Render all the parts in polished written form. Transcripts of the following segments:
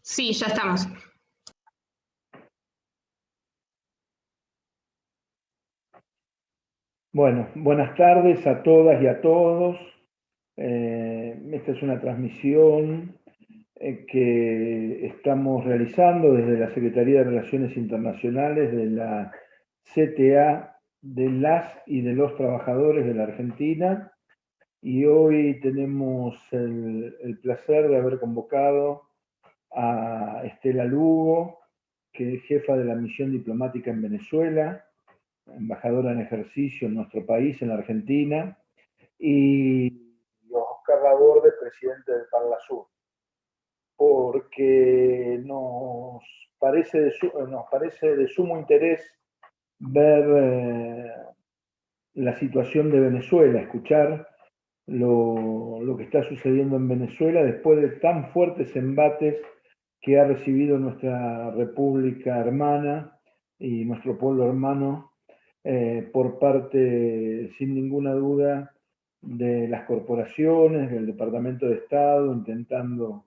Sí, ya estamos. Bueno, buenas tardes a todas y a todos. Esta es una transmisión que estamos realizando desde la Secretaría de Relaciones Internacionales de la CTA de las y de los trabajadores de la Argentina. Y hoy tenemos el placer de haber convocado a Estela Lugo, que es jefa de la misión diplomática en Venezuela, embajadora en ejercicio en nuestro país, en la Argentina, y Oscar Laborde, presidente del Parlasur, porque nos parece de sumo interés ver la situación de Venezuela, escuchar lo que está sucediendo en Venezuela después de tan fuertes embates que ha recibido nuestra república hermana y nuestro pueblo hermano por parte, sin ninguna duda, de las corporaciones, del Departamento de Estado, intentando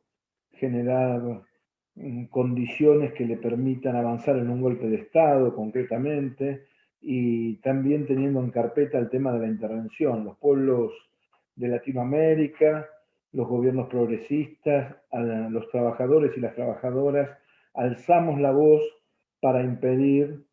generar condiciones que le permitan avanzar en un golpe de Estado concretamente, y también teniendo en carpeta el tema de la intervención. Los pueblos de Latinoamérica, los gobiernos progresistas, los trabajadores y las trabajadoras, alzamos la voz para impedir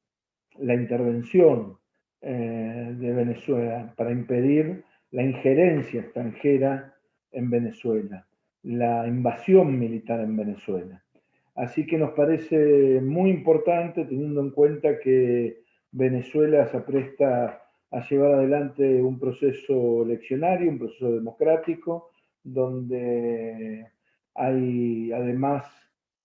la intervención de Venezuela, para impedir la injerencia extranjera en Venezuela, la invasión militar en Venezuela. Así que nos parece muy importante, teniendo en cuenta que Venezuela se apresta a llevar adelante un proceso eleccionario, un proceso democrático, donde hay, además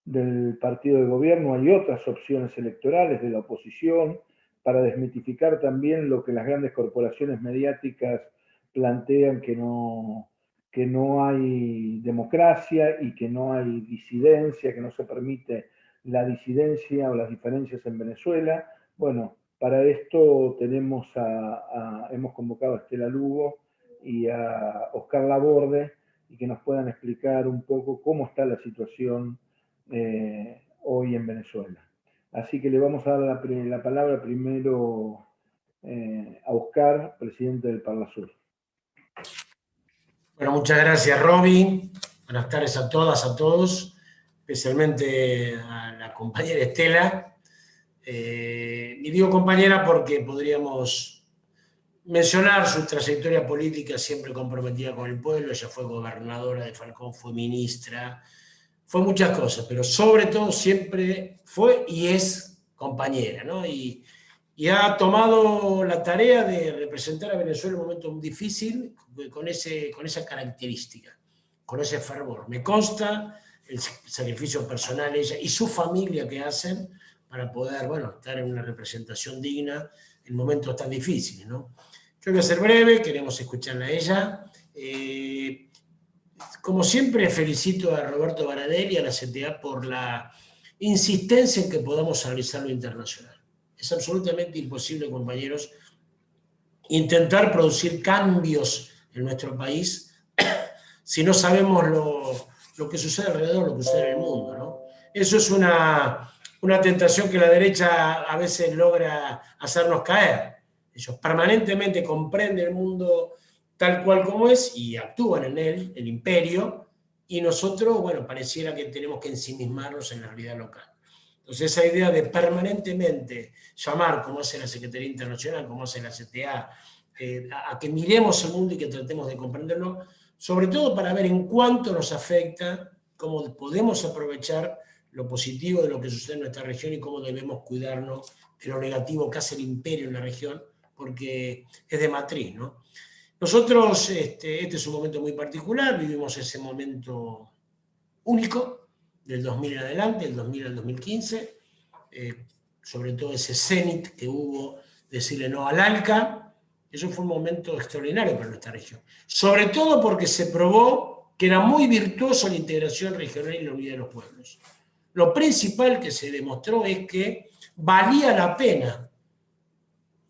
del partido de gobierno, hay otras opciones electorales de la oposición, para desmitificar también lo que las grandes corporaciones mediáticas plantean, que no hay democracia y que no hay disidencia, que no se permite la disidencia o las diferencias en Venezuela. Bueno, para esto hemos convocado a Estela Lugo y a Oscar Laborde, y que nos puedan explicar un poco cómo está la situación hoy en Venezuela. Así que le vamos a dar la palabra primero a Oscar, presidente del Parlasur. Bueno, muchas gracias, Roby. Buenas tardes a todas, a todos, especialmente a la compañera Estela. Y digo compañera porque podríamos mencionar su trayectoria política siempre comprometida con el pueblo. Ella fue gobernadora de Falcón, fue ministra, fue muchas cosas, pero sobre todo siempre fue y es compañera, ¿no? Y ha tomado la tarea de representar a Venezuela en un momento muy difícil con esa característica, con ese fervor. Me consta el sacrificio personal ella y su familia que hacen para poder, bueno, estar en una representación digna en momentos tan difíciles, ¿no? Yo voy a ser breve, queremos escucharla a ella. Como siempre, felicito a Roberto Baradel y a la CTA por la insistencia en que podamos analizar lo internacional. Es absolutamente imposible, compañeros, intentar producir cambios en nuestro país si no sabemos lo que sucede alrededor, lo que sucede en el mundo, ¿no? Eso es una tentación que la derecha a veces logra hacernos caer. Ellos permanentemente comprenden el mundo tal cual como es y actúan en él, el imperio, y nosotros, bueno, pareciera que tenemos que ensimismarnos en la realidad local. Entonces esa idea de permanentemente llamar, como hace la Secretaría Internacional, como hace la CTA, a que miremos el mundo y que tratemos de comprenderlo, sobre todo para ver en cuánto nos afecta, cómo podemos aprovechar lo positivo de lo que sucede en nuestra región y cómo debemos cuidarnos de lo negativo que hace el imperio en la región, porque es de matriz, ¿no? Nosotros, este es un momento muy particular, vivimos ese momento único, del 2000 en adelante, del 2000 al 2015, sobre todo ese cenit que hubo, decirle no al ALCA. Eso fue un momento extraordinario para nuestra región, sobre todo porque se probó que era muy virtuosa la integración regional y la unidad de los pueblos. Lo principal que se demostró es que valía la pena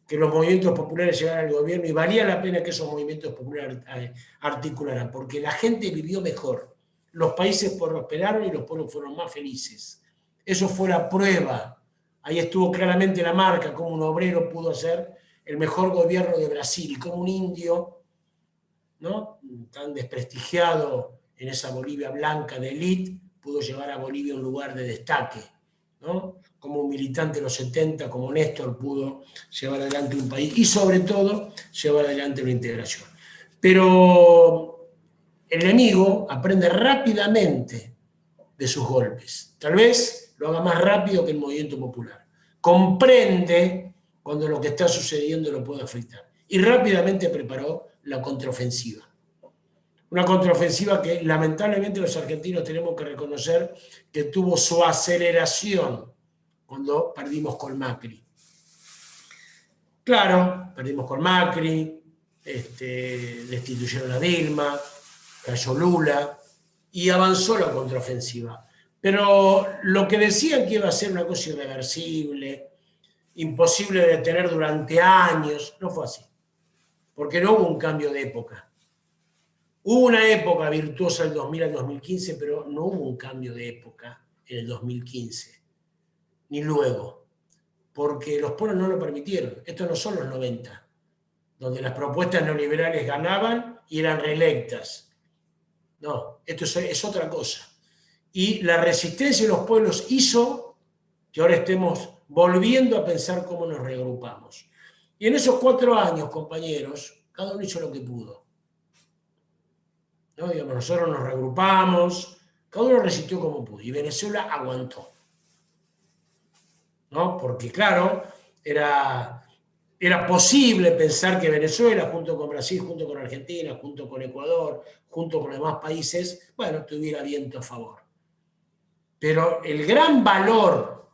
que los movimientos populares llegaran al gobierno y valía la pena que esos movimientos populares articularan, porque la gente vivió mejor, los países prosperaron y los pueblos fueron más felices. Eso fue la prueba. Ahí estuvo claramente la marca, cómo un obrero pudo hacer el mejor gobierno de Brasil, y cómo un indio, ¿no?, tan desprestigiado en esa Bolivia blanca de élite, pudo llevar a Bolivia a un lugar de destaque, ¿no? Como un militante de los 70, como Néstor, pudo llevar adelante un país y sobre todo llevar adelante una integración. Pero el enemigo aprende rápidamente de sus golpes. Tal vez lo haga más rápido que el movimiento popular. Comprende cuando lo que está sucediendo lo puede afectar. Y rápidamente preparó la contraofensiva. Una contraofensiva que lamentablemente los argentinos tenemos que reconocer que tuvo su aceleración cuando perdimos con Macri. Claro, perdimos con Macri, destituyeron a Dilma, cayó Lula y avanzó la contraofensiva. Pero lo que decían que iba a ser una cosa irreversible, imposible de detener durante años, no fue así, porque no hubo un cambio de época. Hubo una época virtuosa del 2000 al 2015, pero no hubo un cambio de época en el 2015, ni luego, porque los pueblos no lo permitieron. Estos no son los 90, donde las propuestas neoliberales ganaban y eran reelectas. No, esto es otra cosa. Y la resistencia de los pueblos hizo que ahora estemos volviendo a pensar cómo nos reagrupamos. Y en esos 4 años, compañeros, cada uno hizo lo que pudo. ¿No? Digamos, nosotros nos reagrupamos, cada uno resistió como pudo, y Venezuela aguantó. ¿No? Porque, claro, era posible pensar que Venezuela, junto con Brasil, junto con Argentina, junto con Ecuador, junto con los demás países, bueno, tuviera viento a favor. Pero el gran valor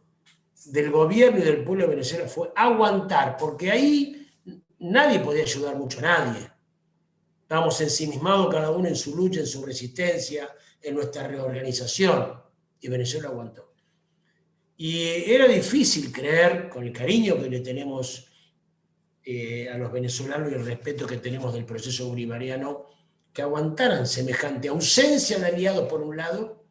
del gobierno y del pueblo de Venezuela fue aguantar, porque ahí nadie podía ayudar mucho a nadie. Estábamos ensimismados cada uno en su lucha, en su resistencia, en nuestra reorganización, y Venezuela aguantó. Y era difícil creer, con el cariño que le tenemos a los venezolanos y el respeto que tenemos del proceso bolivariano, que aguantaran semejante ausencia de aliados por un lado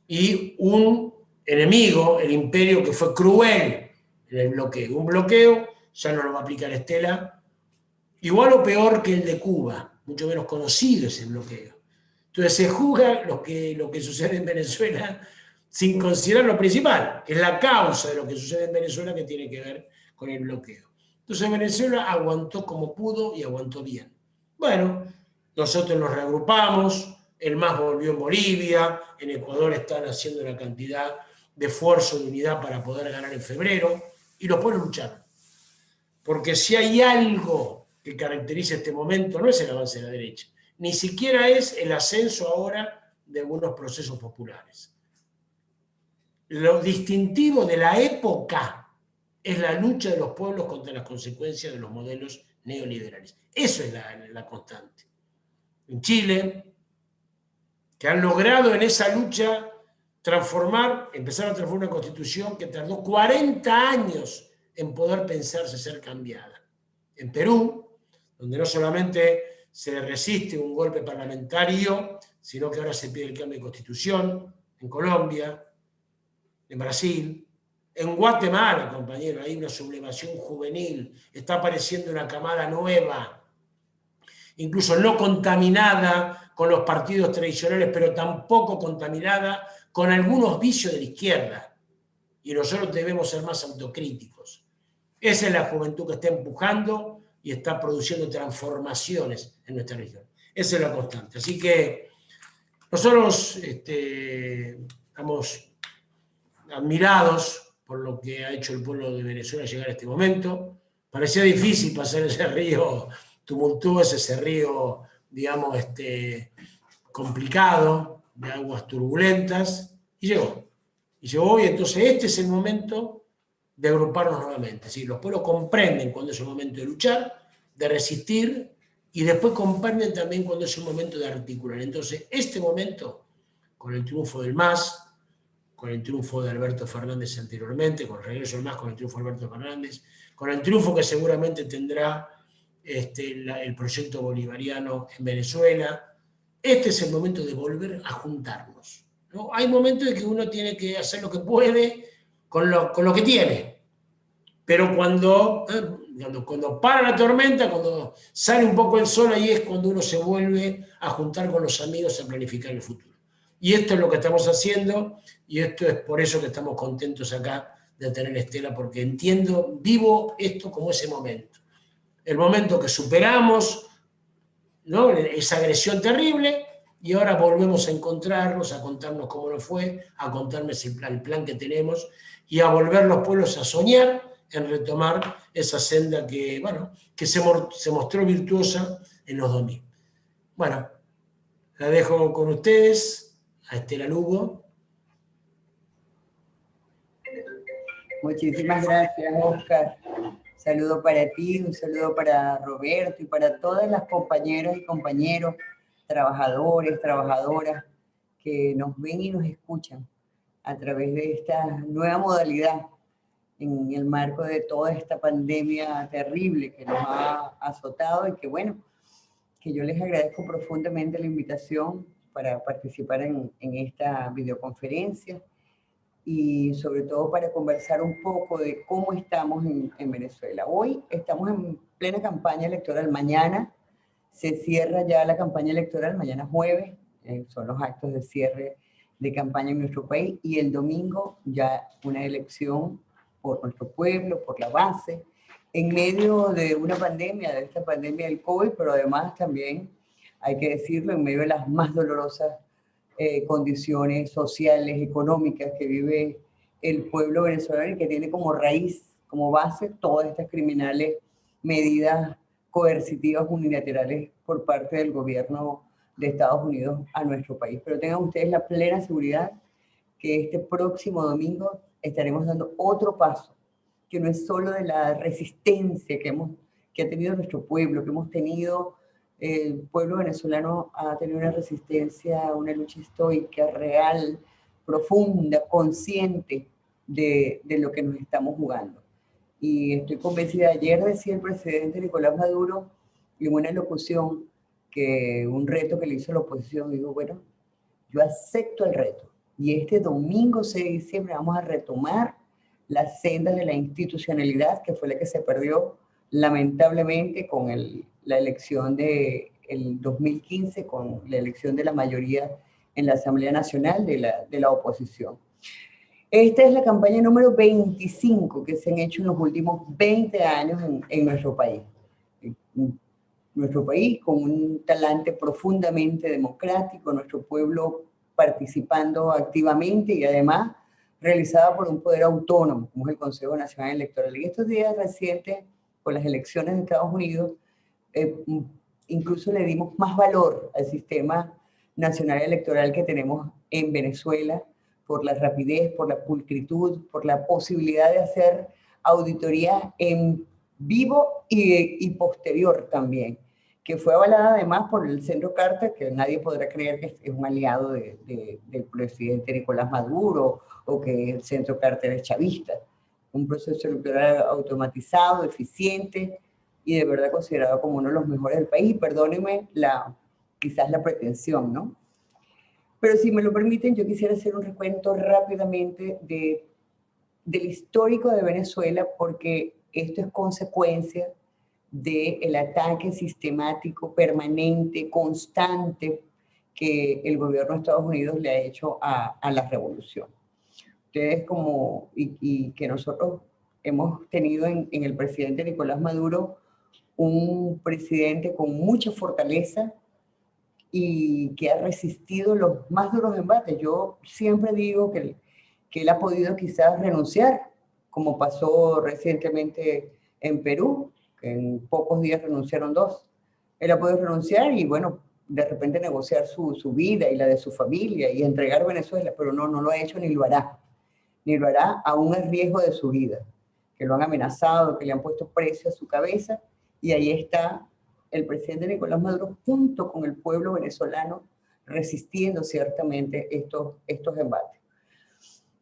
y un enemigo, el imperio, que fue cruel en el bloqueo. Un bloqueo, ya no lo va a aplicar Estela, igual o peor que el de Cuba, mucho menos conocido ese bloqueo. Entonces se juzga lo que sucede en Venezuela sin considerar lo principal, que es la causa de lo que sucede en Venezuela, que tiene que ver con el bloqueo. Entonces Venezuela aguantó como pudo y aguantó bien. Bueno, nosotros nos reagrupamos, el MAS volvió en Bolivia, en Ecuador están haciendo una cantidad de esfuerzo, de unidad para poder ganar en febrero, y los pueblos lucharon. Porque si hay algo que caracteriza este momento, no es el avance de la derecha, ni siquiera es el ascenso ahora de algunos procesos populares. Lo distintivo de la época es la lucha de los pueblos contra las consecuencias de los modelos neoliberales. Eso es la constante. En Chile, que han logrado en esa lucha empezar a transformar una constitución que tardó 40 años en poder pensarse ser cambiada. En Perú, donde no solamente se resiste un golpe parlamentario, sino que ahora se pide el cambio de constitución. En Colombia, en Brasil, en Guatemala, compañero, hay una sublevación juvenil, está apareciendo una camada nueva, incluso no contaminada con los partidos tradicionales, pero tampoco contaminada con algunos vicios de la izquierda. Y nosotros debemos ser más autocríticos. Esa es la juventud que está empujando y está produciendo transformaciones en nuestra región. Esa es la constante. Así que nosotros estamos admirados por lo que ha hecho el pueblo de Venezuela llegar a este momento. Parecía difícil pasar ese río tumultuoso, ese río, digamos, complicado, de aguas turbulentas, y llegó. Y llegó, y entonces este es el momento de agruparnos nuevamente. ¿Sí? Los pueblos comprenden cuando es el momento de luchar, de resistir, y después comprenden también cuando es el momento de articular. Entonces, este momento, con el triunfo del MAS, con el triunfo de Alberto Fernández anteriormente, con el regreso del MAS, con el triunfo de Alberto Fernández, con el triunfo que seguramente tendrá el proyecto bolivariano en Venezuela, este es el momento de volver a juntarnos, ¿no? Hay momentos en que uno tiene que hacer lo que puede con lo que tiene, pero cuando para la tormenta, cuando sale un poco el sol, ahí es cuando uno se vuelve a juntar con los amigos a planificar el futuro. Y esto es lo que estamos haciendo, y esto es por eso que estamos contentos acá de tener Estela, porque entiendo, vivo esto como ese momento. El momento que superamos, ¿no?, esa agresión terrible, y ahora volvemos a encontrarnos, a contarnos cómo nos fue, a contarnos el plan que tenemos, y a volver los pueblos a soñar en retomar esa senda que, bueno, que se mostró virtuosa en los 2000. Bueno, la dejo con ustedes, a Estela Lugo. Muchísimas gracias, Oscar. Saludo para ti, un saludo para Roberto y para todas las compañeras y compañeros, trabajadores, trabajadoras que nos ven y nos escuchan a través de esta nueva modalidad en el marco de toda esta pandemia terrible que nos ha azotado, y que bueno, que yo les agradezco profundamente la invitación para participar en esta videoconferencia, y sobre todo para conversar un poco de cómo estamos en Venezuela. Hoy estamos en plena campaña electoral. Mañana se cierra ya la campaña electoral, mañana jueves, son los actos de cierre de campaña en nuestro país, y el domingo ya una elección por nuestro pueblo, por la base, en medio de una pandemia, de esta pandemia del COVID, pero además también, hay que decirlo, en medio de las más dolorosas condiciones sociales, económicas que vive el pueblo venezolano, y que tiene como raíz, como base, todas estas criminales medidas coercitivas unilaterales por parte del gobierno de Estados Unidos a nuestro país. Pero tengan ustedes la plena seguridad que este próximo domingo estaremos dando otro paso, que no es solo de la resistencia que ha tenido nuestro pueblo, que hemos tenido. El pueblo venezolano ha tenido una resistencia, una lucha estoica, real, profunda, consciente de lo que nos estamos jugando. Y estoy convencida, ayer decía el presidente Nicolás Maduro en una locución, que un reto que le hizo la oposición, digo, bueno, yo acepto el reto, y este domingo 6 de diciembre vamos a retomar las sendas de la institucionalidad, que fue la que se perdió lamentablemente con la elección del 2015, con la elección de la mayoría en la Asamblea Nacional de la oposición. Esta es la campaña número 25 que se han hecho en los últimos 20 años en nuestro país. Nuestro país con un talante profundamente democrático, nuestro pueblo participando activamente, y además realizada por un poder autónomo, como es el Consejo Nacional Electoral. Y estos días recientes, con las elecciones de Estados Unidos, incluso le dimos más valor al sistema nacional electoral que tenemos en Venezuela, por la rapidez, por la pulcritud, por la posibilidad de hacer auditoría en vivo y posterior también, que fue avalada además por el Centro Carter, que nadie podrá creer que es un aliado del presidente Nicolás Maduro, o que el Centro Carter es chavista. Un proceso electoral automatizado, eficiente, y de verdad considerado como uno de los mejores del país. Perdónenme quizás la pretensión, ¿no? Pero si me lo permiten, yo quisiera hacer un recuento rápidamente del histórico de Venezuela, porque esto es consecuencia del ataque sistemático, permanente, constante, que el gobierno de Estados Unidos le ha hecho a la revolución. Ustedes y que nosotros hemos tenido en el presidente Nicolás Maduro un presidente con mucha fortaleza, y que ha resistido los más duros embates. Yo siempre digo que él ha podido quizás renunciar, como pasó recientemente en Perú, que en pocos días renunciaron 2. Él ha podido renunciar y, bueno, de repente negociar su vida y la de su familia y entregar Venezuela, pero no lo ha hecho ni lo hará. Ni lo hará aún a riesgo de su vida, que lo han amenazado, que le han puesto precio a su cabeza, y ahí está el presidente Nicolás Maduro junto con el pueblo venezolano resistiendo ciertamente estos embates.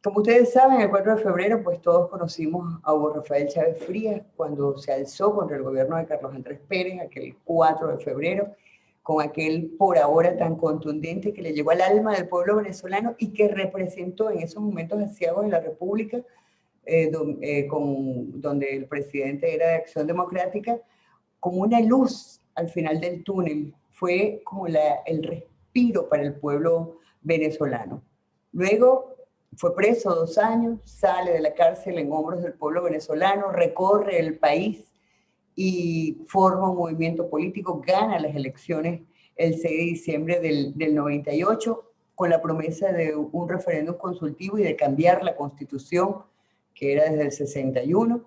Como ustedes saben, el 4 de febrero, pues todos conocimos a Hugo Rafael Chávez Frías cuando se alzó contra el gobierno de Carlos Andrés Pérez, aquel 4 de febrero, con aquel por ahora tan contundente que le llegó al alma del pueblo venezolano y que representó en esos momentos aciagos en la República, donde el presidente era de Acción Democrática, como una luz al final del túnel. Fue como el respiro para el pueblo venezolano. Luego fue preso 2 años, sale de la cárcel en hombros del pueblo venezolano, recorre el país y forma un movimiento político, gana las elecciones el 6 de diciembre del 98 con la promesa de un referéndum consultivo y de cambiar la constitución, que era desde el 61.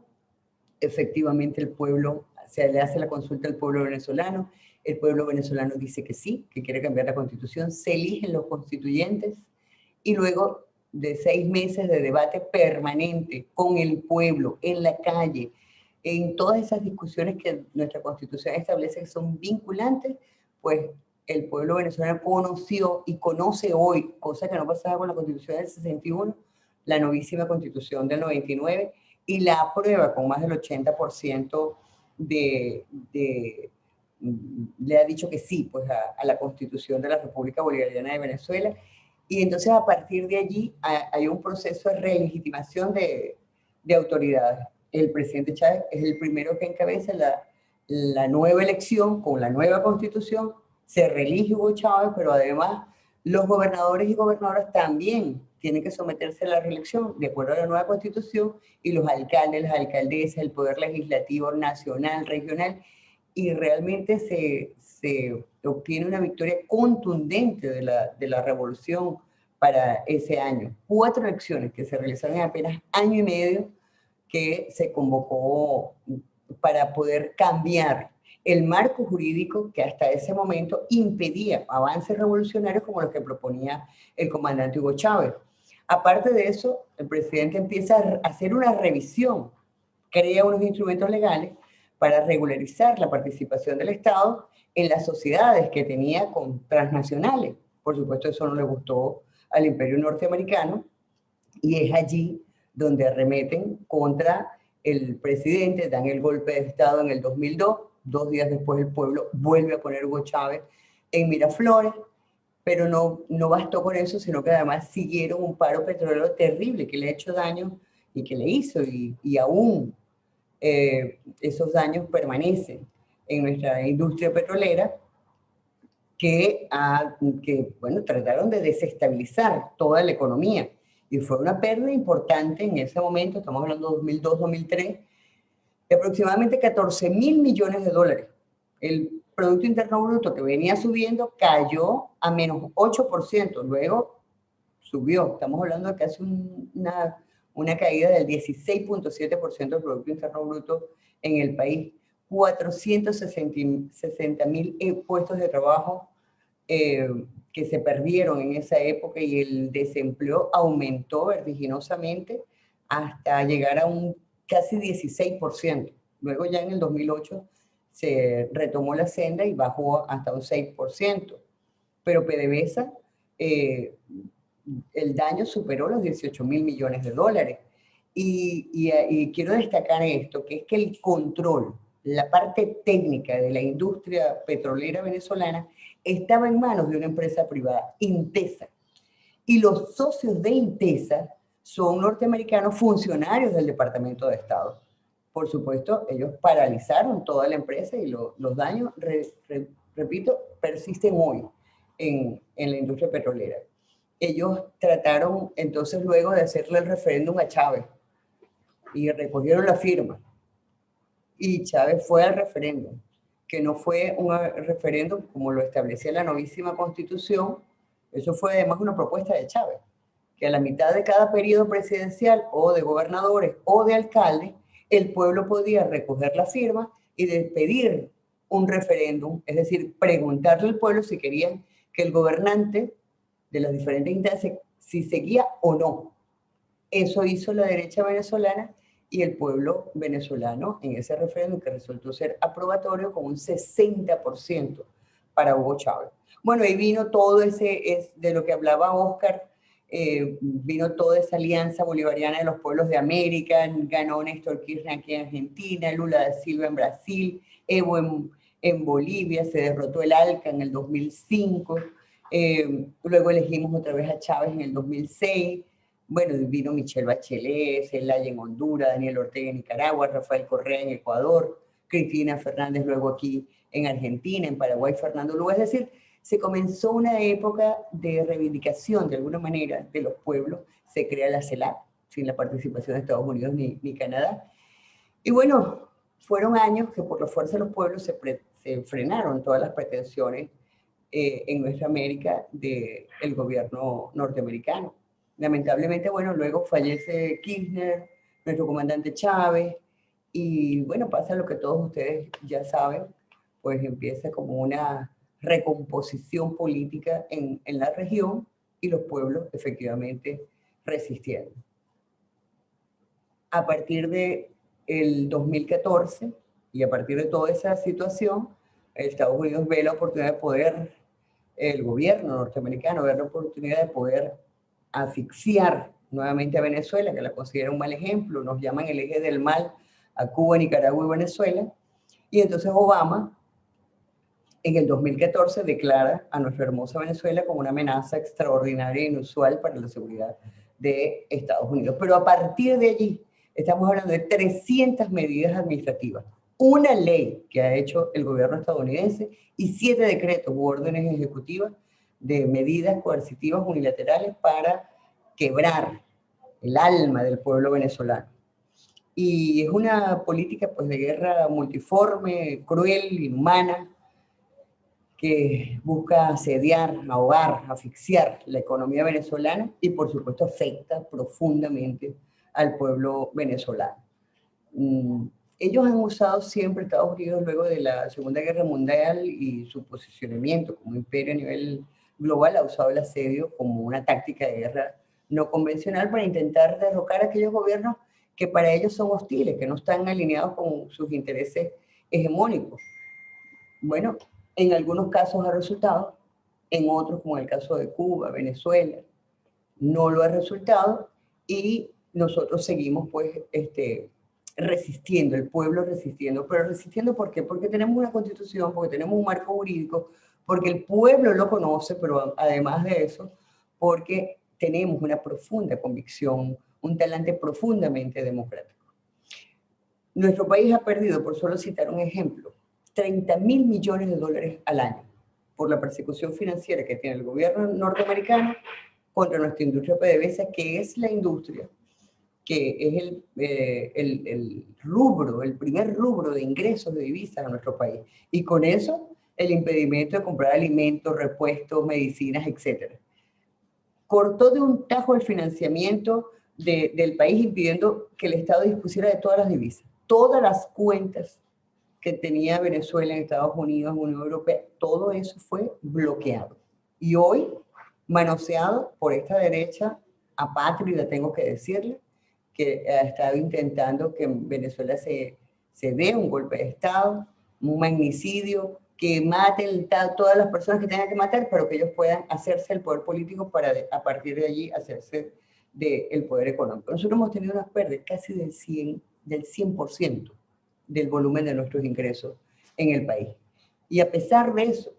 Efectivamente el pueblo, se le hace la consulta al pueblo venezolano, el pueblo venezolano dice que sí, que quiere cambiar la constitución, se eligen los constituyentes y luego de 6 meses de debate permanente con el pueblo, en la calle, en todas esas discusiones que nuestra Constitución establece que son vinculantes, pues el pueblo venezolano conoció y conoce hoy, cosa que no pasaba con la Constitución del 61, la novísima Constitución del 99, y la aprueba con más del 80% le ha dicho que sí pues a la Constitución de la República Bolivariana de Venezuela. Y entonces a partir de allí hay un proceso de relegitimación de autoridades. El presidente Chávez es el primero que encabeza la nueva elección con la nueva constitución, se reelige Hugo Chávez, pero además los gobernadores y gobernadoras también tienen que someterse a la reelección de acuerdo a la nueva constitución, y los alcaldes, las alcaldesas, el poder legislativo nacional, regional, y realmente se obtiene una victoria contundente de la revolución para ese año. 4 elecciones que se realizaron en apenas año y medio, que se convocó para poder cambiar el marco jurídico que hasta ese momento impedía avances revolucionarios como los que proponía el comandante Hugo Chávez. Aparte de eso, el presidente empieza a hacer una revisión, crea unos instrumentos legales para regularizar la participación del Estado en las sociedades que tenía con transnacionales. Por supuesto, eso no le gustó al imperio norteamericano y es allí donde arremeten contra el presidente, dan el golpe de Estado en el 2002, 2 días después el pueblo vuelve a poner Hugo Chávez en Miraflores, pero no bastó con eso, sino que además siguieron un paro petrolero terrible que le ha hecho daño y que le hizo, y aún esos daños permanecen en nuestra industria petrolera, que bueno, trataron de desestabilizar toda la economía. Y fue una pérdida importante en ese momento, estamos hablando de 2002-2003, de aproximadamente 14.000 millones de dólares. El Producto Interno Bruto, que venía subiendo, cayó a menos 8%, luego subió. Estamos hablando de casi una caída del 16.7% del Producto Interno Bruto en el país. 460.000 puestos de trabajo que se perdieron en esa época, y el desempleo aumentó vertiginosamente hasta llegar a un casi 16%. Luego ya en el 2008 se retomó la senda y bajó hasta un 6%. Pero PDVSA, el daño superó los 18.000 millones de dólares. Y quiero destacar esto, que es que el control, la parte técnica de la industria petrolera venezolana estaba en manos de una empresa privada, Intesa. Y los socios de Intesa son norteamericanos funcionarios del Departamento de Estado. Por supuesto, ellos paralizaron toda la empresa y los daños, repito, persisten hoy en la industria petrolera. Ellos trataron entonces luego de hacerle el referéndum a Chávez y recogieron la firma. Y Chávez fue al referéndum, que no fue un referéndum como lo establecía la novísima Constitución. Eso fue además una propuesta de Chávez, que a la mitad de cada periodo presidencial o de gobernadores o de alcaldes, el pueblo podía recoger la firma y pedir un referéndum, es decir, preguntarle al pueblo si querían que el gobernante de las diferentes instancias, si seguía o no. Eso hizo la derecha venezolana y el pueblo venezolano en ese referéndum, que resultó ser aprobatorio con un 60% para Hugo Chávez. Bueno, ahí vino todo ese, de lo que hablaba Oscar, vino toda esa alianza bolivariana de los pueblos de América, ganó Néstor Kirchner aquí en Argentina, Lula da Silva en Brasil, Evo En Bolivia se derrotó el ALCA en el 2005. Luego elegimos otra vez a Chávez en el 2006. Bueno, vino Michelle Bachelet, Zelaya en Honduras, Daniel Ortega en Nicaragua, Rafael Correa en Ecuador, Cristina Fernández luego aquí en Argentina, en Paraguay, Fernando Lugo. Es decir, se comenzó una época de reivindicación, de alguna manera, de los pueblos. Se crea la CELAC, sin la participación de Estados Unidos ni Canadá. Y bueno, fueron años que por la fuerza de los pueblos se frenaron todas las pretensiones en nuestra América del gobierno norteamericano. Lamentablemente, bueno, luego fallece Kirchner, nuestro comandante Chávez, y bueno, pasa lo que todos ustedes ya saben, pues empieza como una recomposición política en la región y los pueblos efectivamente resistiendo. A partir de el 2014 y a partir de toda esa situación, Estados Unidos ve la oportunidad de poder, el gobierno norteamericano ve la oportunidad de poder asfixiar nuevamente a Venezuela, que la considera un mal ejemplo, nos llaman el eje del mal a Cuba, Nicaragua y Venezuela, y entonces Obama en el 2014 declara a nuestra hermosa Venezuela como una amenaza extraordinaria e inusual para la seguridad de Estados Unidos. Pero a partir de allí, estamos hablando de 300 medidas administrativas, una ley que ha hecho el gobierno estadounidense y 7 decretos u órdenes ejecutivas de medidas coercitivas unilaterales para quebrar el alma del pueblo venezolano. Y es una política pues, de guerra multiforme, cruel, inhumana, que busca asediar, ahogar, asfixiar la economía venezolana y por supuesto afecta profundamente al pueblo venezolano. Ellos han usado siempre, Estados Unidos, luego de la Segunda Guerra Mundial y su posicionamiento como imperio a nivel global, ha usado el asedio como una táctica de guerra no convencional para intentar derrocar a aquellos gobiernos que para ellos son hostiles, que no están alineados con sus intereses hegemónicos. Bueno, en algunos casos ha resultado, en otros, como el caso de Cuba, Venezuela, no lo ha resultado y nosotros seguimos pues resistiendo, el pueblo resistiendo. ¿Pero resistiendo por qué? Porque tenemos una constitución, porque tenemos un marco jurídico, porque el pueblo lo conoce, pero además de eso, porque tenemos una profunda convicción, un talante profundamente democrático. Nuestro país ha perdido, por solo citar un ejemplo, 30.000 millones de dólares al año por la persecución financiera que tiene el gobierno norteamericano contra nuestra industria PDVSA, que es la industria que es el rubro, el primer rubro de ingresos de divisas a nuestro país. Y con eso, el impedimento de comprar alimentos, repuestos, medicinas, etc. Cortó de un tajo el financiamiento del país, impidiendo que el Estado dispusiera de todas las divisas. Todas las cuentas que tenía Venezuela en Estados Unidos, en Unión Europea, todo eso fue bloqueado. Y hoy, manoseado por esta derecha apátrida, tengo que decirle, que ha estado intentando que en Venezuela se dé un golpe de Estado, un magnicidio, que maten todas las personas que tengan que matar, pero que ellos puedan hacerse el poder político para a partir de allí hacerse del poder económico. Nosotros hemos tenido unas pérdidas casi del 100% del volumen de nuestros ingresos en el país. Y a pesar de eso,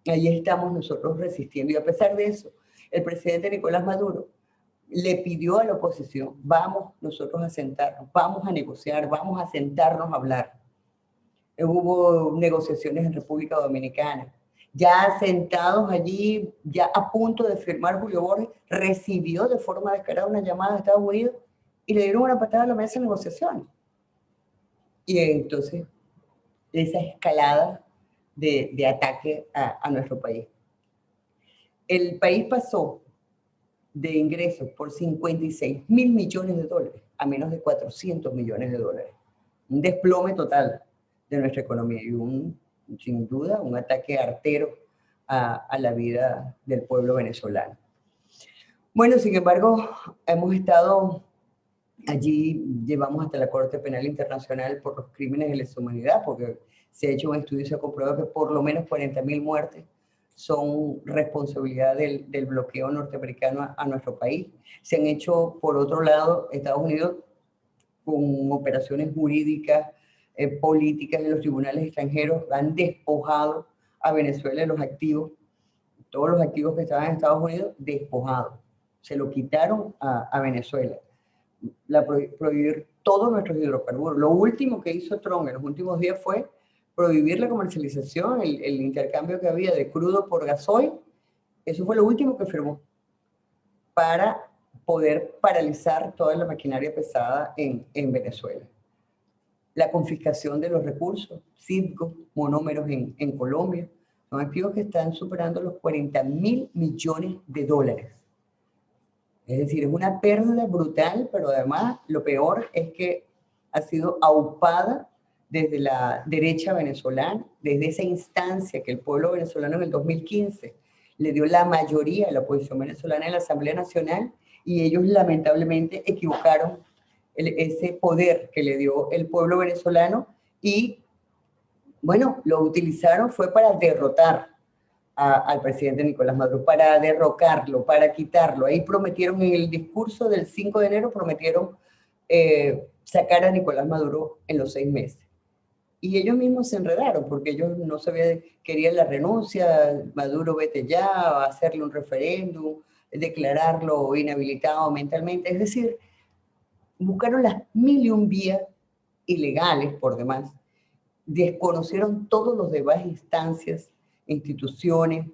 ahí estamos nosotros resistiendo. Y a pesar de eso, el presidente Nicolás Maduro le pidió a la oposición, vamos nosotros a sentarnos, vamos a negociar, vamos a sentarnos a hablar. Hubo negociaciones en República Dominicana. Ya sentados allí, ya a punto de firmar, Julio Borges recibió de forma descarada una llamada de Estados Unidos y le dieron una patada a la mesa de negociación. Y entonces, esa escalada de ataque a nuestro país. El país pasó de ingresos por 56.000 millones de dólares a menos de 400 millones de dólares. Un desplome total de nuestra economía y sin duda un ataque artero a la vida del pueblo venezolano. Bueno, sin embargo, hemos estado allí, llevamos hasta la Corte Penal Internacional por los crímenes de lesa humanidad, porque se ha hecho un estudio y se ha comprobado que por lo menos 40.000 muertes son responsabilidad del bloqueo norteamericano a nuestro país. Se han hecho, por otro lado, Estados Unidos con operaciones jurídicas políticas en los tribunales extranjeros han despojado a Venezuela de los activos, todos los activos que estaban en Estados Unidos, despojados. Se lo quitaron a Venezuela. Prohibir todos nuestros hidrocarburos. Lo último que hizo Trump en los últimos días fue prohibir la comercialización, el intercambio que había de crudo por gasoil. Eso fue lo último que firmó para poder paralizar toda la maquinaria pesada en Venezuela. La confiscación de los recursos, Citgo, monómeros en Colombia, son activos que están superando los 40.000 millones de dólares. Es decir, es una pérdida brutal, pero además lo peor es que ha sido aupada desde la derecha venezolana, desde esa instancia que el pueblo venezolano en el 2015 le dio la mayoría a la oposición venezolana en la Asamblea Nacional, y ellos lamentablemente equivocaron ese poder que le dio el pueblo venezolano y, bueno, lo utilizaron fue para derrotar al presidente Nicolás Maduro, para derrocarlo, para quitarlo. Ahí prometieron, en el discurso del 5 de enero, prometieron sacar a Nicolás Maduro en los 6 meses. Y ellos mismos se enredaron, porque ellos no sabían, querían la renuncia, Maduro vete ya, hacerle un referéndum, declararlo inhabilitado mentalmente. Es decir, buscaron las 1001 vías ilegales por demás, desconocieron todos los demás instancias, instituciones,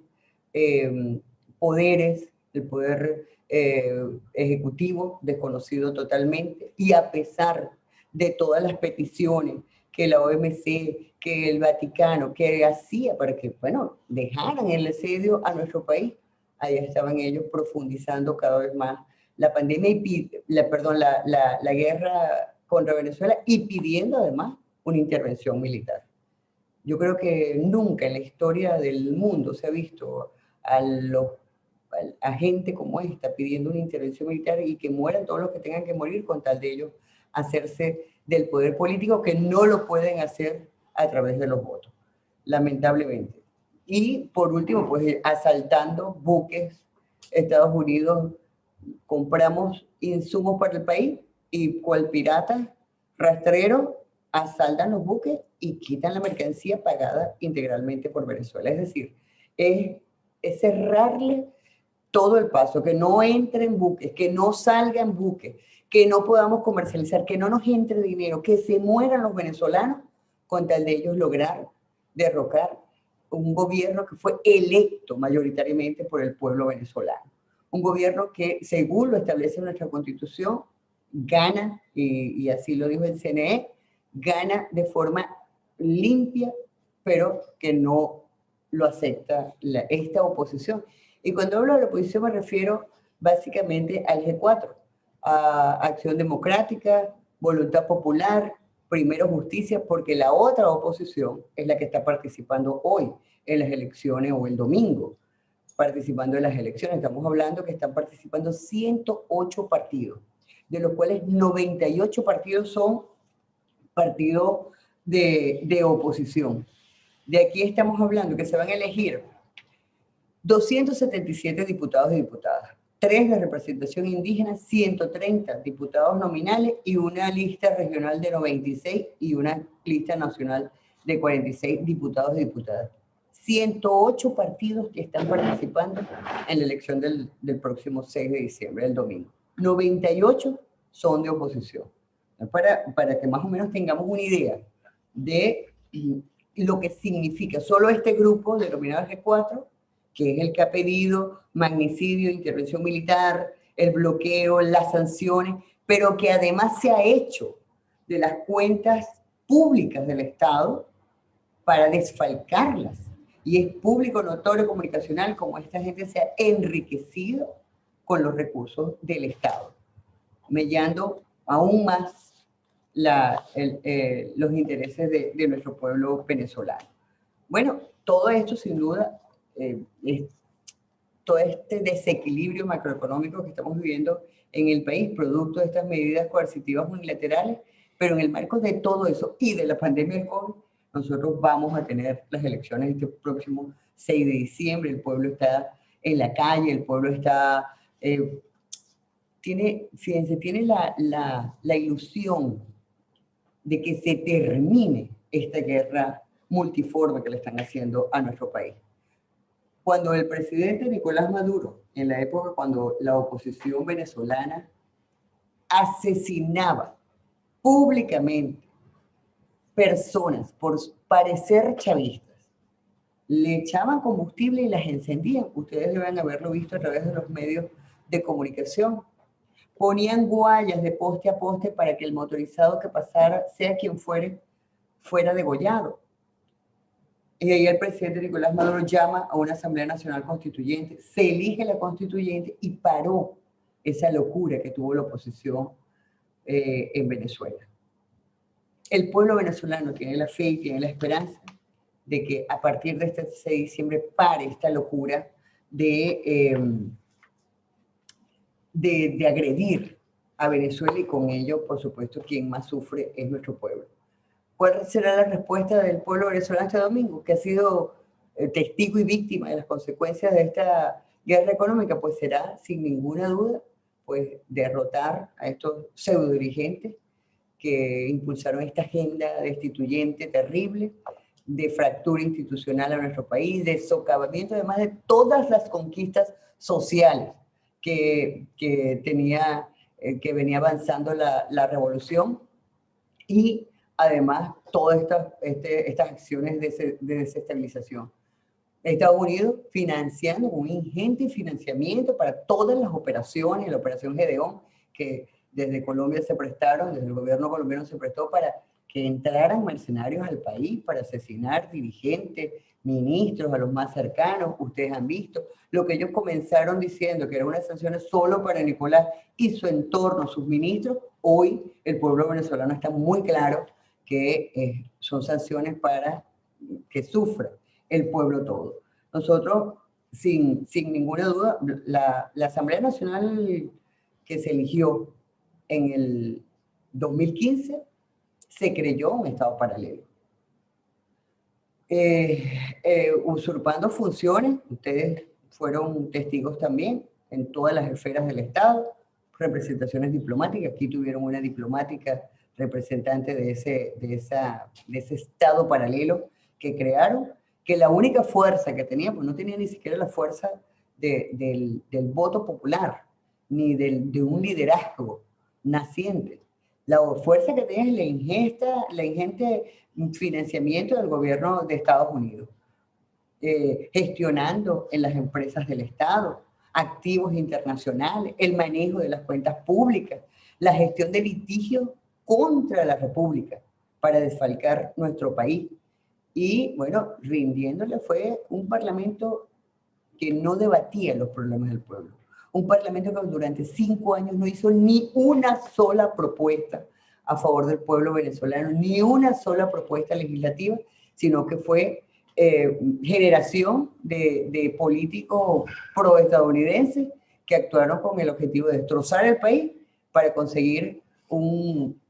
poderes, el poder ejecutivo desconocido totalmente, y a pesar de todas las peticiones que la OMC, que el Vaticano, que hacía para que, bueno, dejaran el asedio a nuestro país, ahí estaban ellos profundizando cada vez más la pandemia y la guerra contra Venezuela, y pidiendo además una intervención militar. Yo creo que nunca en la historia del mundo se ha visto a gente como esta pidiendo una intervención militar y que mueran todos los que tengan que morir con tal de ellos hacerse del poder político, que no lo pueden hacer a través de los votos, lamentablemente. Y por último, pues asaltando buques. Estados Unidos, compramos insumos para el país y cual pirata rastrero asaltan los buques y quitan la mercancía pagada integralmente por Venezuela. Es decir, es cerrarle todo el paso, que no entren buques, que no salgan buques, que no podamos comercializar, que no nos entre dinero, que se mueran los venezolanos con tal de ellos lograr derrocar un gobierno que fue electo mayoritariamente por el pueblo venezolano. Un gobierno que, según lo establece nuestra Constitución, gana, y así lo dijo el CNE, gana de forma limpia, pero que no lo acepta esta oposición. Y cuando hablo de la oposición me refiero básicamente al G4, a Acción Democrática, Voluntad Popular, Primero Justicia, porque la otra oposición es la que está participando hoy en las elecciones, o el domingo, participando en las elecciones. Estamos hablando que están participando 108 partidos, de los cuales 98 partidos son partidos de oposición. De aquí estamos hablando que se van a elegir 277 diputados y diputadas, 3 de representación indígena, 130 diputados nominales y una lista regional de 96 y una lista nacional de 46 diputados y diputadas. 108 partidos que están participando en la elección del próximo 6 de diciembre, el domingo. 98 son de oposición. Para que más o menos tengamos una idea de lo que significa solo este grupo denominado G4, que es el que ha pedido magnicidio, intervención militar, el bloqueo, las sanciones, pero que además se ha hecho de las cuentas públicas del Estado para desfalcarlas. Y es público, notorio, comunicacional, como esta gente se ha enriquecido con los recursos del Estado, mellando aún más los intereses de nuestro pueblo venezolano. Bueno, todo esto sin duda, todo este desequilibrio macroeconómico que estamos viviendo en el país, producto de estas medidas coercitivas unilaterales, pero en el marco de todo eso y de la pandemia del COVID, nosotros vamos a tener las elecciones este próximo 6 de diciembre, el pueblo está en la calle, el pueblo está, tiene la ilusión de que se termine esta guerra multiforme que le están haciendo a nuestro país. Cuando el presidente Nicolás Maduro, en la época cuando la oposición venezolana asesinaba públicamente personas por parecer chavistas, le echaban combustible y las encendían. Ustedes deben haberlo visto a través de los medios de comunicación. Ponían guayas de poste a poste para que el motorizado que pasara, sea quien fuere, fuera degollado. Y ahí el presidente Nicolás Maduro llama a una Asamblea Nacional Constituyente, se elige la constituyente y paró esa locura que tuvo la oposición en Venezuela. El pueblo venezolano tiene la fe y tiene la esperanza de que a partir de este 6 de diciembre pare esta locura de agredir a Venezuela, y con ello, por supuesto, quien más sufre es nuestro pueblo. ¿Cuál será la respuesta del pueblo venezolano este domingo, que ha sido testigo y víctima de las consecuencias de esta guerra económica? Pues será, sin ninguna duda, pues derrotar a estos pseudo dirigentes que impulsaron esta agenda destituyente terrible, de fractura institucional a nuestro país, de socavamiento además de todas las conquistas sociales que venía avanzando la revolución, y además todas estas acciones de desestabilización. Estados Unidos financiando un ingente financiamiento para todas las operaciones, la operación Gedeón, que desde Colombia se prestaron, desde el gobierno colombiano se prestó para que entraran mercenarios al país para asesinar dirigentes, ministros, a los más cercanos. Ustedes han visto lo que ellos comenzaron diciendo, que eran unas sanciones solo para Nicolás y su entorno, sus ministros. Hoy el pueblo venezolano está muy claro que son sanciones para que sufra el pueblo todo. Nosotros, sin ninguna duda, la Asamblea Nacional que se eligió en el 2015 se creyó un Estado paralelo. Usurpando funciones, ustedes fueron testigos también en todas las esferas del Estado, representaciones diplomáticas. Aquí tuvieron una diplomática representante de ese Estado paralelo que crearon, que la única fuerza que tenía, pues no tenía ni siquiera la fuerza del voto popular, ni de un liderazgo naciente. La fuerza que tenía es la ingente financiamiento del gobierno de Estados Unidos, gestionando en las empresas del Estado, activos internacionales, el manejo de las cuentas públicas, la gestión de litigios contra la República para desfalcar nuestro país. Y bueno, rindiéndole fue un parlamento que no debatía los problemas del pueblo. Un parlamento que durante 5 años no hizo ni una sola propuesta a favor del pueblo venezolano, ni una sola propuesta legislativa, sino que fue generación de políticos proestadounidenses que actuaron con el objetivo de destrozar el país para conseguir un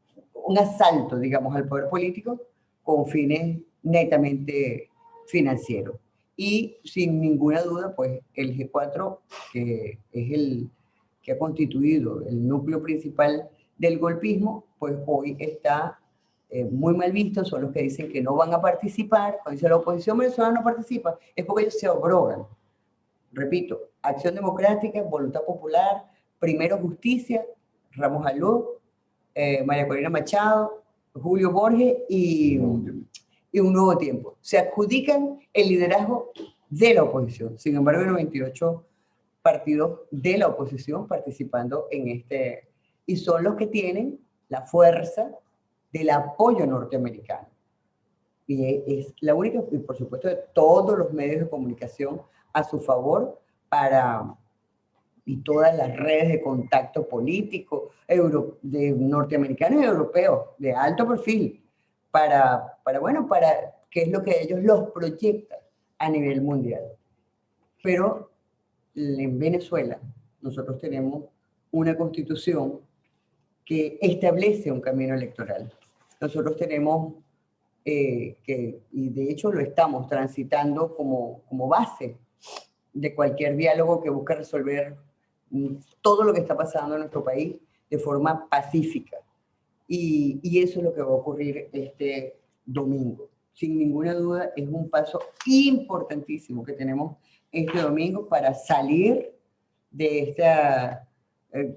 asalto, digamos, al poder político con fines netamente financieros. Y sin ninguna duda, pues el G4, que es el que ha constituido el núcleo principal del golpismo, pues hoy está muy mal visto. Son los que dicen que no van a participar. Cuando dice la oposición venezolana no participa, es porque ellos se abrogan. Repito, Acción Democrática, Voluntad Popular, Primero Justicia, Ramos Alú, María Corina Machado, Julio Borges y Un Nuevo Tiempo. Se adjudican el liderazgo de la oposición. Sin embargo, hay 98 partidos de la oposición participando en este, y son los que tienen la fuerza del apoyo norteamericano. Y es la única, y por supuesto de todos los medios de comunicación a su favor, y todas las redes de contacto político de norteamericanos y europeos de alto perfil, para qué es lo que ellos los proyectan a nivel mundial. Pero en Venezuela nosotros tenemos una constitución que establece un camino electoral. Nosotros tenemos y de hecho lo estamos transitando como base de cualquier diálogo que busque resolver todo lo que está pasando en nuestro país de forma pacífica. y eso es lo que va a ocurrir este domingo. Sin ninguna duda, es un paso importantísimo que tenemos este domingo para salir de esta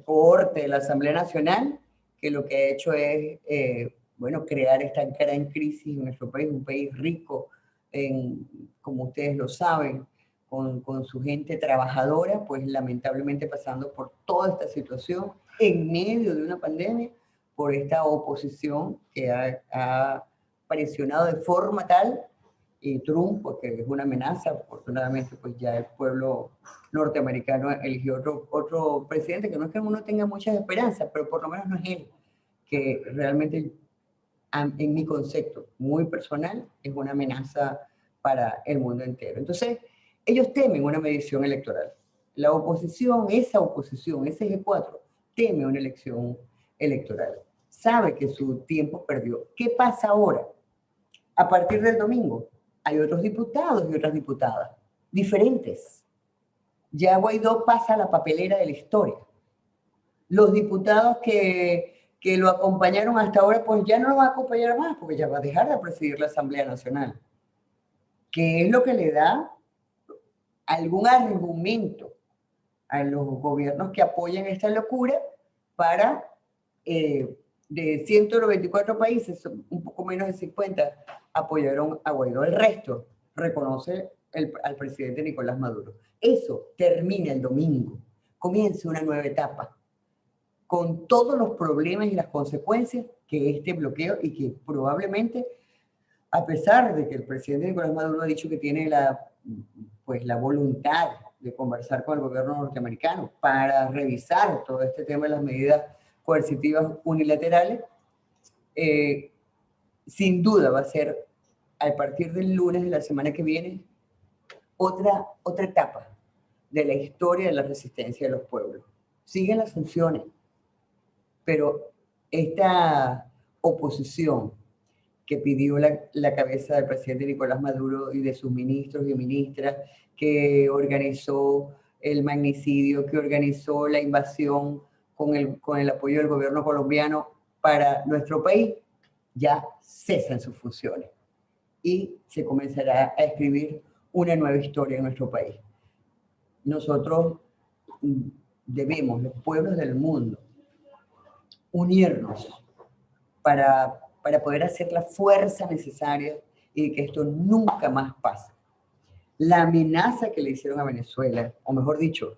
cohorte de la Asamblea Nacional, que lo que ha hecho es, bueno, crear esta gran crisis en nuestro país, un país rico, como ustedes lo saben, con su gente trabajadora, pues lamentablemente pasando por toda esta situación en medio de una pandemia, por esta oposición que ha presionado de forma tal, y Trump, porque es una amenaza, afortunadamente pues ya el pueblo norteamericano eligió otro presidente, que no es que uno tenga muchas esperanzas, pero por lo menos no es él, que realmente en mi concepto muy personal es una amenaza para el mundo entero. Entonces, ellos temen una medición electoral. La oposición, ese G4, teme una elección electoral. Sabe que su tiempo perdió. ¿Qué pasa ahora? A partir del domingo, hay otros diputados y otras diputadas diferentes. Ya Guaidó pasa a la papelera de la historia. Los diputados que lo acompañaron hasta ahora, pues ya no lo va a acompañar más, porque ya va a dejar de presidir la Asamblea Nacional. ¿Qué es lo que le da algún argumento a los gobiernos que apoyan esta locura para, de 194 países, un poco menos de 50, apoyaron a Guaidó? El resto reconoce al presidente Nicolás Maduro. Eso termina el domingo. Comienza una nueva etapa, con todos los problemas y las consecuencias que este bloqueo, y que probablemente, a pesar de que el presidente Nicolás Maduro ha dicho que tiene la voluntad de conversar con el gobierno norteamericano para revisar todo este tema de las medidas coercitivas unilaterales, sin duda va a ser, a partir del lunes de la semana que viene, otra etapa de la historia de la resistencia de los pueblos. Siguen las sanciones, pero esta oposición que pidió la cabeza del presidente Nicolás Maduro y de sus ministros y ministras, que organizó el magnicidio, que organizó la invasión con el apoyo del gobierno colombiano para nuestro país, ya cesan sus funciones y se comenzará a escribir una nueva historia en nuestro país. Nosotros debemos, los pueblos del mundo, unirnos para poder hacer la fuerza necesaria y que esto nunca más pase. La amenaza que le hicieron a Venezuela, o mejor dicho,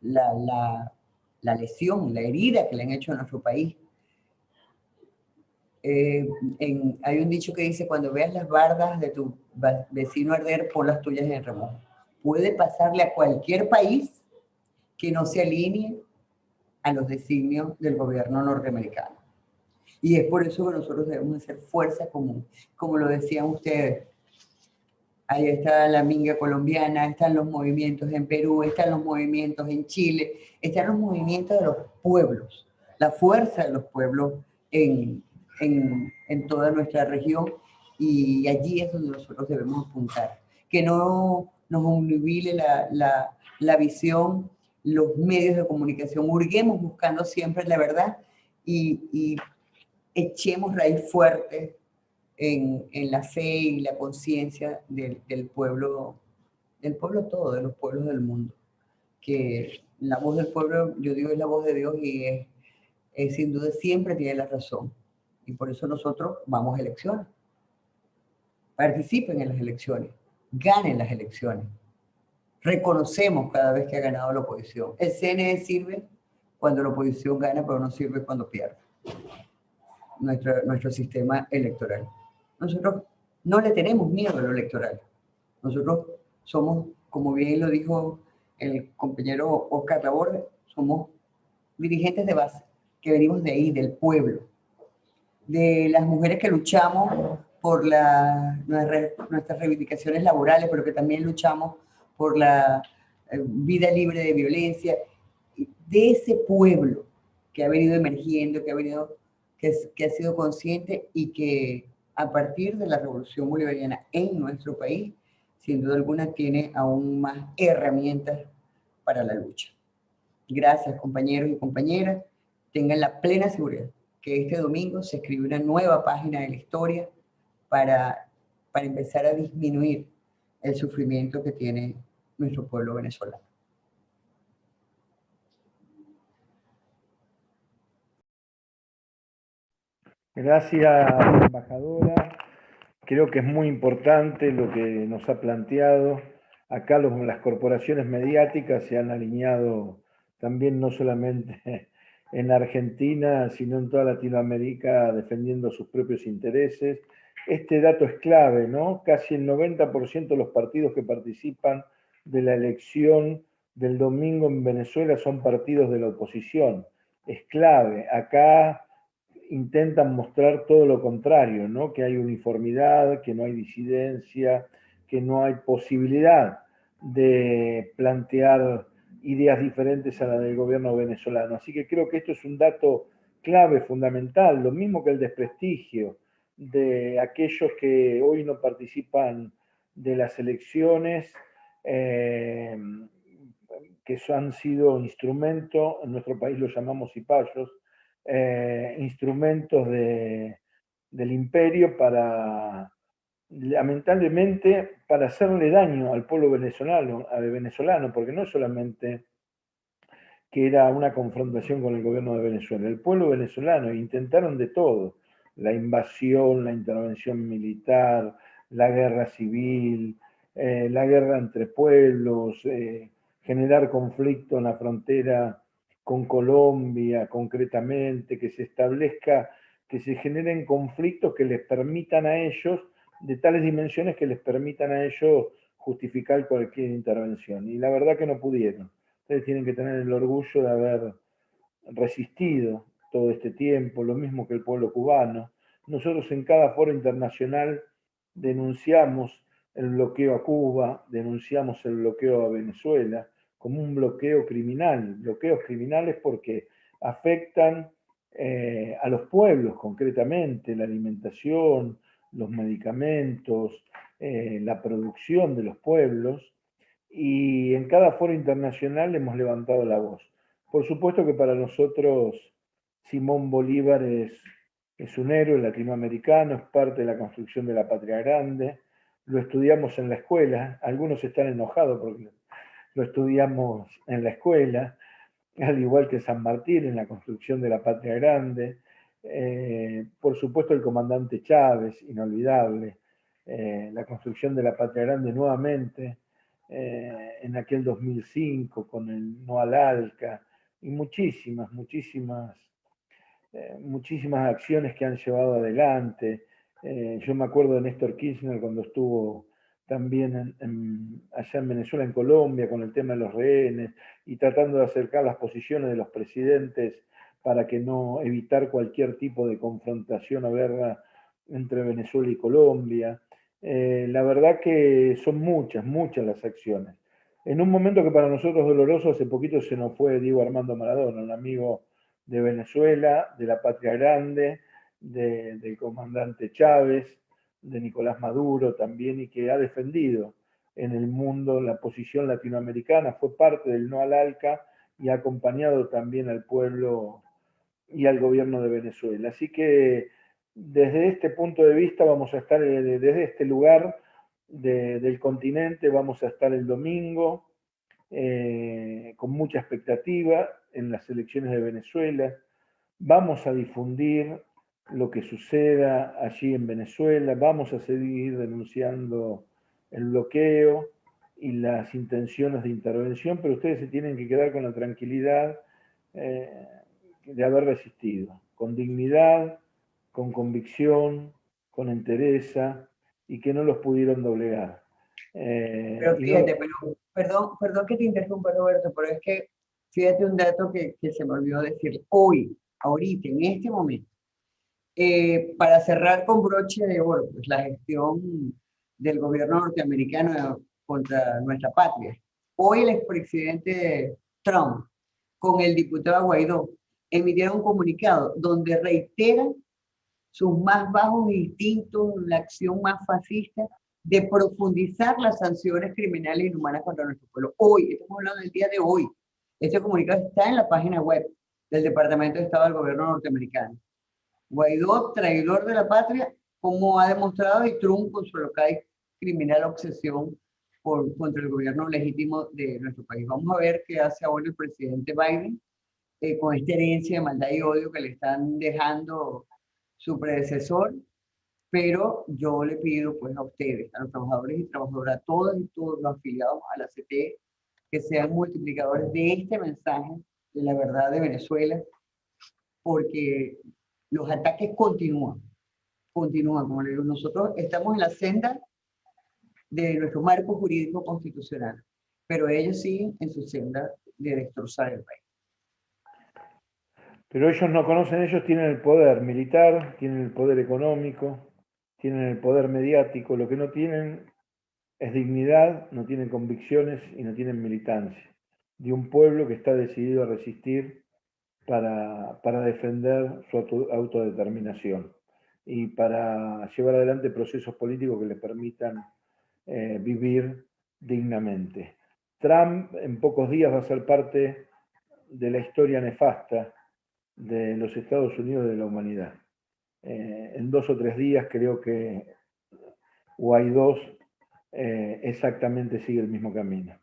la lesión, la herida que le han hecho a nuestro país. Hay un dicho que dice: cuando veas las bardas de tu vecino arder, pon las tuyas en remojo. Puede pasarle a cualquier país que no se alinee a los designios del gobierno norteamericano. Y es por eso que nosotros debemos hacer fuerza común. Como lo decían ustedes, ahí está la minga colombiana, están los movimientos en Perú, están los movimientos en Chile, están los movimientos de los pueblos, la fuerza de los pueblos en toda nuestra región, y allí es donde nosotros debemos apuntar. Que no nos obnubile la visión, los medios de comunicación, hurguemos buscando siempre la verdad y echemos raíz fuerte en la fe y la conciencia del pueblo todo, de los pueblos del mundo. Que la voz del pueblo, yo digo, es la voz de Dios, y es sin duda siempre tiene la razón. Y por eso nosotros vamos a elecciones. Participen en las elecciones, ganen las elecciones. Reconocemos cada vez que ha ganado la oposición. El CNE sirve cuando la oposición gana, pero no sirve cuando pierde. Nuestro sistema electoral. Nosotros no le tenemos miedo a lo electoral. Nosotros somos, como bien lo dijo el compañero Oscar Laborde, somos dirigentes de base, que venimos de ahí, del pueblo, de las mujeres que luchamos por nuestras reivindicaciones laborales, pero que también luchamos por la vida libre de violencia, de ese pueblo que ha venido emergiendo, que ha sido consciente, y que a partir de la revolución bolivariana en nuestro país, sin duda alguna, tiene aún más herramientas para la lucha. Gracias, compañeros y compañeras. Tengan la plena seguridad que este domingo se escribe una nueva página de la historia para empezar a disminuir el sufrimiento que tiene nuestro pueblo venezolano. Gracias, embajadora. Creo que es muy importante lo que nos ha planteado. Acá las corporaciones mediáticas se han alineado también no solamente en Argentina, sino en toda Latinoamérica, defendiendo sus propios intereses. Este dato es clave, ¿no? Casi el 90% de los partidos que participan de la elección del domingo en Venezuela son partidos de la oposición. Es clave. Acá intentan mostrar todo lo contrario, ¿no? Que hay uniformidad, que no hay disidencia, que no hay posibilidad de plantear ideas diferentes a la del gobierno venezolano. Así que creo que esto es un dato clave, fundamental, lo mismo que el desprestigio de aquellos que hoy no participan de las elecciones, que han sido instrumento, en nuestro país lo llamamos cipayos, instrumentos del imperio para, lamentablemente, para hacerle daño al pueblo venezolano, porque no es solamente que era una confrontación con el gobierno de Venezuela, el pueblo venezolano intentaron de todo, la invasión, la intervención militar, la guerra civil, la guerra entre pueblos, generar conflicto en la frontera con Colombia, concretamente, que se establezca, que se generen conflictos que les permitan a ellos, de tales dimensiones que les permitan a ellos justificar cualquier intervención. Y la verdad que no pudieron. Ustedes tienen que tener el orgullo de haber resistido todo este tiempo, lo mismo que el pueblo cubano. Nosotros en cada foro internacional denunciamos el bloqueo a Cuba, denunciamos el bloqueo a Venezuela como un bloqueo criminal, bloqueos criminales porque afectan a los pueblos concretamente, la alimentación, los medicamentos, la producción de los pueblos, y en cada foro internacional hemos levantado la voz. Por supuesto que para nosotros Simón Bolívar es un héroe latinoamericano, es parte de la construcción de la patria grande, lo estudiamos en la escuela, algunos están enojados porque lo estudiamos en la escuela, al igual que San Martín en la construcción de la patria grande, por supuesto el comandante Chávez, inolvidable, la construcción de la patria grande nuevamente, en aquel 2005 con el No al Alca, y muchísimas acciones que han llevado adelante. Yo me acuerdo de Néstor Kirchner cuando estuvo también allá en Venezuela, en Colombia, con el tema de los rehenes, y tratando de acercar las posiciones de los presidentes para que no evitar cualquier tipo de confrontación o guerra entre Venezuela y Colombia. La verdad que son muchas las acciones. En un momento que para nosotros es doloroso, hace poquito se nos fue Diego Armando Maradona, un amigo de Venezuela, de la patria grande, del comandante Chávez, de Nicolás Maduro también, y que ha defendido en el mundo la posición latinoamericana, fue parte del No al Alca y ha acompañado también al pueblo y al gobierno de Venezuela. Así que desde este punto de vista vamos a estar, desde este lugar del continente, vamos a estar el domingo con mucha expectativa en las elecciones de Venezuela. Vamos a difundir lo que suceda allí en Venezuela, vamos a seguir denunciando el bloqueo y las intenciones de intervención, pero ustedes se tienen que quedar con la tranquilidad de haber resistido, con dignidad, con convicción, con entereza, y que no los pudieron doblegar. Pero fíjate, perdón que te interrumpa, Roberto, pero es que fíjate un dato que se me olvidó decir. Hoy, ahorita, en este momento, para cerrar con broche de oro, pues la gestión del gobierno norteamericano contra nuestra patria. Hoy el expresidente Trump con el diputado Guaidó emitieron un comunicado donde reiteran sus más bajos instintos, la acción más fascista de profundizar las sanciones criminales e inhumanas contra nuestro pueblo. Hoy, estamos hablando del día de hoy. Este comunicado está en la página web del Departamento de Estado del Gobierno norteamericano. Guaidó, traidor de la patria, como ha demostrado, y Trump con su local criminal obsesión contra el gobierno legítimo de nuestro país. Vamos a ver qué hace ahora el presidente Biden con esta herencia de maldad y odio que le están dejando su predecesor, pero yo le pido pues a ustedes, a los trabajadores y trabajadoras, a todos y todos los afiliados a la CTE, que sean multiplicadores de este mensaje de la verdad de Venezuela, porque los ataques continúan, como le digo, nosotros estamos en la senda de nuestro marco jurídico constitucional, pero ellos siguen en su senda de destrozar el país. Pero ellos no conocen, ellos tienen el poder militar, tienen el poder económico, tienen el poder mediático, lo que no tienen es dignidad, no tienen convicciones y no tienen militancia. De un pueblo que está decidido a resistir para defender su autodeterminación y para llevar adelante procesos políticos que les permitan vivir dignamente. Trump en pocos días va a ser parte de la historia nefasta de los Estados Unidos y de la humanidad. En 2 o 3 días creo que Guaidó exactamente sigue el mismo camino.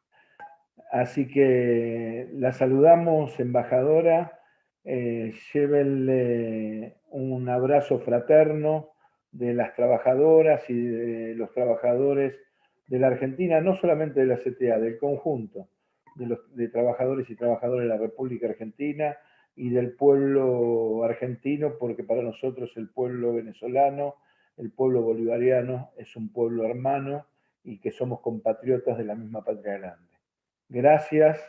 Así que la saludamos, embajadora, llévenle un abrazo fraterno de las trabajadoras y de los trabajadores de la Argentina, no solamente de la CTA, del conjunto de trabajadores y trabajadoras de la República Argentina y del pueblo argentino, porque para nosotros el pueblo venezolano, el pueblo bolivariano es un pueblo hermano y que somos compatriotas de la misma patria grande. Gracias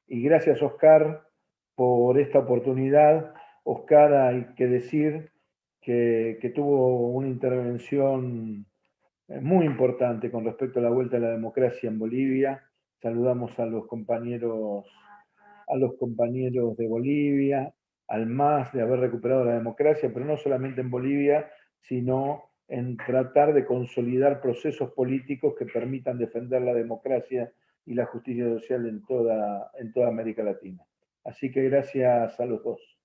y gracias Oscar por esta oportunidad. Oscar, hay que decir que tuvo una intervención muy importante con respecto a la vuelta a la democracia en Bolivia. Saludamos a los compañeros de Bolivia, al MAS de haber recuperado la democracia, pero no solamente en Bolivia, sino en tratar de consolidar procesos políticos que permitan defender la democracia y la justicia social en toda América Latina. Así que gracias a los dos.